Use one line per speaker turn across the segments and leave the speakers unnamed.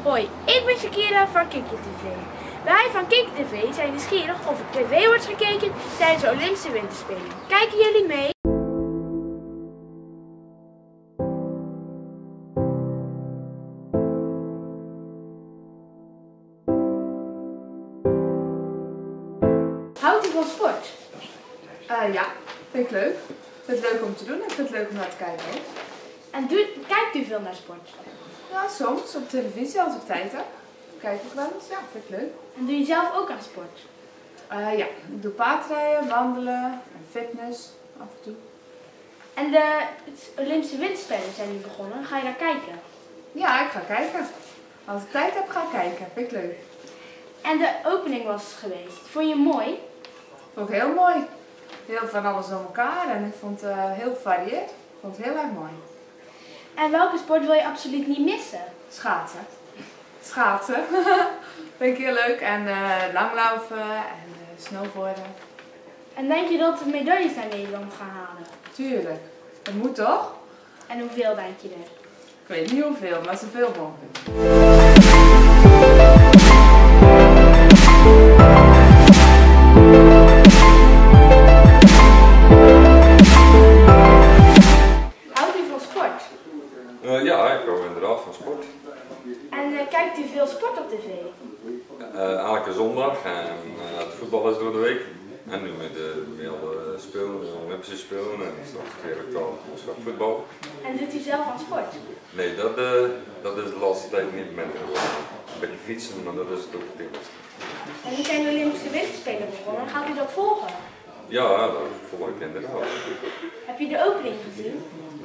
Hoi, ik ben Shakira van Kikkie TV. Wij van Kikkie TV zijn nieuwsgierig of er tv wordt gekeken tijdens de Olympische Winterspelen. Kijken jullie mee? Houdt u van sport?
Ja, vind ik leuk. Ik vind het leuk om te doen en ik vind het leuk om naar te kijken ook.
En kijkt u veel naar sport?
Ja, soms op televisie als ik tijd heb. Kijk ik wel eens, ja, vind ik leuk.
En doe je zelf ook aan sport?
Ja, ik doe paardrijden, wandelen en fitness af en toe.
En de Olympische Winterspelen zijn nu begonnen. Ga je daar kijken?
Ja, ik ga kijken. Als ik tijd heb, ga ik kijken. Vind ik leuk.
En de opening was geweest. Vond je hem mooi?
Vond ik heel mooi. Heel van alles door elkaar en ik vond het heel gevarieerd. Ik vond het heel erg mooi.
En welke sport wil je absoluut niet missen?
Schaatsen. Schaatsen. Vind ik heel leuk. En langlopen en snowboarden.
En denk je dat de medailles naar Nederland gaan halen?
Tuurlijk. Dat moet toch?
En hoeveel denk je er?
Ik weet niet hoeveel, maar zoveel mogelijk.
Houdt u van sport?
Ja, ik hou inderdaad van sport.
En kijkt u veel sport op tv?
Elke zondag en het voetbal is door de week. En nu met de Spelen, de Olympische Spelen en straks weer voetbal.
En doet u zelf aan sport?
Nee, dat is de laatste tijd niet meer geworden. Een beetje fietsen, maar dat is het ook het dingste.
En nu zijn de Olympische Winterspelen begonnen. Gaat u dat volgen?
Ja, dat volg ik inderdaad.
Heb je de opening gezien?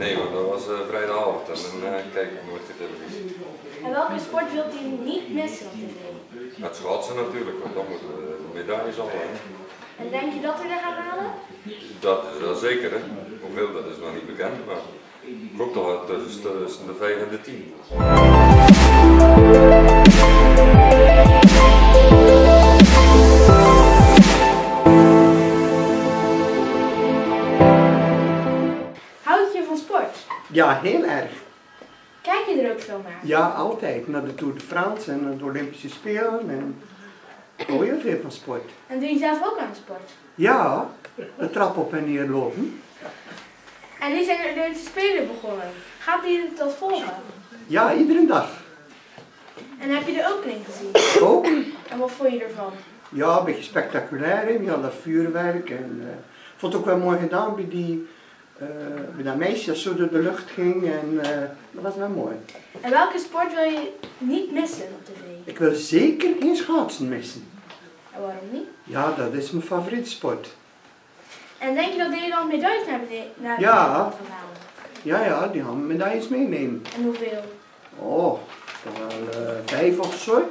Nee, want dat was vrijdagavond en dan kijk ik nooit de televisie.
En welke sport wilt u niet missen op tv?
Het schaatsen natuurlijk, want dan moeten de medailles al zijn.
En denk je dat we er gaan halen?
Dat is wel zeker, hè. Hoeveel, dat is nog niet bekend, maar ik hoop toch wel tussen de 5 en de 10.
Houd je van sport?
Ja, heel erg.
Kijk je er ook veel naar?
Ja, altijd. Naar de Tour de France en naar de Olympische Spelen. En ik hou heel veel van sport.
En doe je zelf ook aan sport?
Ja, de trap op en neer lopen.
En nu zijn de Olympische Spelen begonnen. Gaat u dat volgen?
Ja, iedere dag.
En heb je de opening gezien?
Ook.
En wat vond je ervan?
Ja, een beetje spectaculair. Hè. Ja, dat vuurwerk. En, ik vond het ook wel mooi gedaan bij dat meisje dat zo door de lucht ging. En dat was wel mooi.
En welke sport wil je niet missen op tv?
Ik wil zeker geen schaatsen missen.
En waarom niet?
Ja, dat is mijn favoriete sport.
En denk je dat Nederland medailles naar Nederland
Ja.
gaat halen?
Ja, die gaan medailles meenemen.
En hoeveel?
Oh, toch wel 5 of zo.